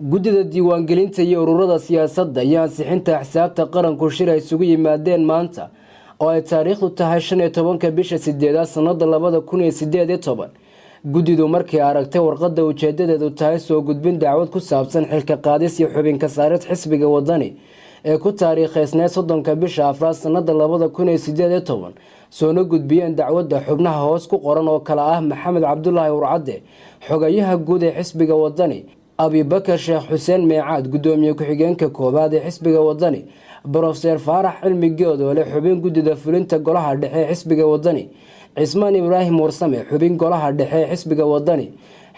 Gudiga diiwaangelinta iyo ururada siyaasadda ayaa ansixinta xisaabta qaranku shir ay isugu yimaadeen maanta oo ay taariikhdu tahay 15 bisha 8 sanada 2018. Gudidu markii aragtay warqadda ujeedadeedu tahay soo gudbin dacwad ku saabsan xilka qaadis iyo xubin ka saarid xisbiga wadani ee ku taariikhaysnaa 30 bisha 4 sanada 2018 soona gudbiyeen dacwadda xubnaha hoos ku qoran oo kala ah Maxamed Cabdullaahi Urcade xogayaha guud ee xisbiga wadani Abi Bakar Sheekh Xuseen Meecaad gudoomiye ku-xigeenka koobaad ee xisbiga wadani Professor Faarax Cilmi Geedoole xubin gudida fulinta golaha dhexe xisbiga wadani Cismaan Ibraahim Warsame xubin golaha dhexe xisbiga wadani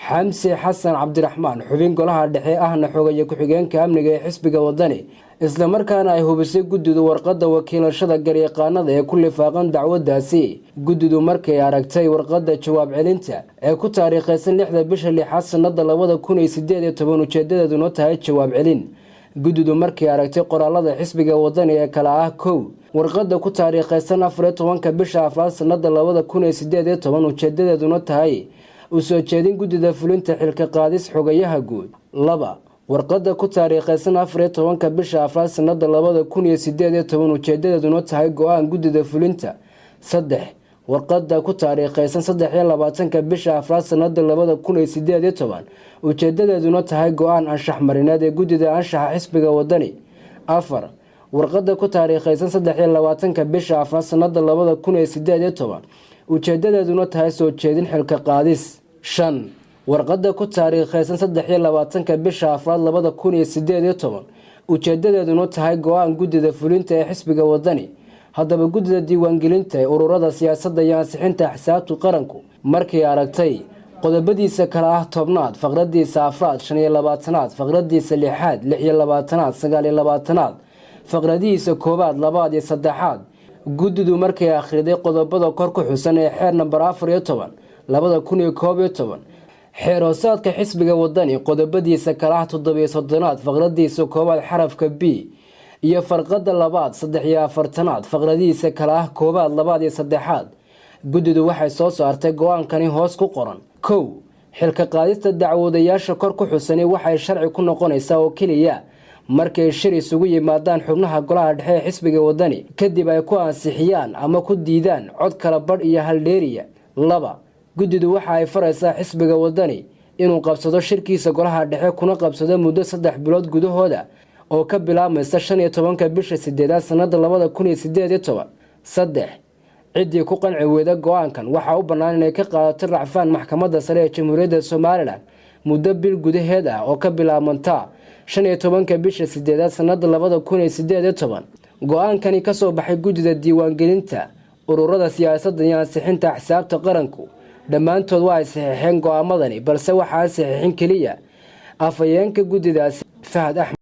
Xamse Xasan Cabdiraxmaan xubin golaha dhexe ahna xogaye ku-xigeenka amniga ee xisbiga wadani isla markaana ay hubisay gudidu warqadda wakiilashada garyaqaanada ee ku lifaaqan dacwadaasi. Gudidu markay aragtay warqadda jawaab celinta ee ku taariikhaysan 6 bisha 6 sanada 2018 ujeedadeeduna tahay jawaab celin. Gudidu markay aragtay qoraalada xisbiga wadani ee kala ah 1 warqadda ku taariikhaysan 14 bisha 4 sanada 2018 ujeedadeeduna tahay u soo jeedin gudida fulinta xilka qaadis xogayaha guud. 2 warqadda ku taariikhaysan 14 bisha 4 sanada 2018 ujeedadeeduna tahay go'aan gudida fulinta. 3 warqadda ku taariikhaysan 23 bisha 4 sanada 2018 ujeedadeeduna tahay go'aan anshax marineed ee gudida anshaxa xisbiga wadani. 4 warqadda ku taariikhaysan 23 bisha 4 sanada 2018 ujeedadeeduna tahay soo jeedin xilka qaadis. 5 warqadda ku taariikhaysan 23 bisha 4 2018 ujeedadeeduna tahay go'aan gudida fulinta ee xisbiga wadani. haddaba gudida diiwaangelinta ee ururada siyaasadda iyo ansixinta xisaabta qaranku markii aragtay qodobadiisa kala ah 10aad faqradiisa 4 25aad faqradiisa 6aad 26aad 29aad faqradiisa 1aad 2aad iyo 3aad gudidu markay akhriday qodobada kor ku xusan ee xeer number 14 2011 xeeroosaadka xisbiga wadani qodobadiisa kala ah 37aad faqradiisa 1aad xarafka B iyo farqada 2aad 43aad faqradiisa kala ah 1aad 2aad iyo 3aad gudidu waxay soo saartay go'aankani hoos ku qoran. 1 xilka qaadista dacwadayaasha kor ku xusan waxay sharci ku noqonaysaa oo kaliya markay shir isugu yimaadaan xubnaha golaha dhexe ee xisbiga wadani kadib ay ku ansixiyaan ama ku diidaan cod kala badh iyo hal dheeriya. 2 gudidu waxa ay faraysaa xisbiga wadani inuu qabsado shirkiisa golaha dhexe kuna qabsado muddo 3 bilood gudahooda oo ka bilaabmaysa 15 bisha 8 sanada 2018. 3 cidii ku qanci weyda go'aankan waxa u bannaan inay ka qaadato racfaan maxkamadda sare ee Jamhuuriyadda Somaliland muddo bil gudaheed ah oo ka bilaabmanta 15 bisha 8 sanada 2018. go'aankani ka soo baxay gudida diiwaangelinta ururada siyaasadda iyo ansixinta xisaabta qaranku dhammaantood waa ay saxiixeen go'aamadani balse waxa ay saxiixin kaliya afayeenka gudidaasi Fahad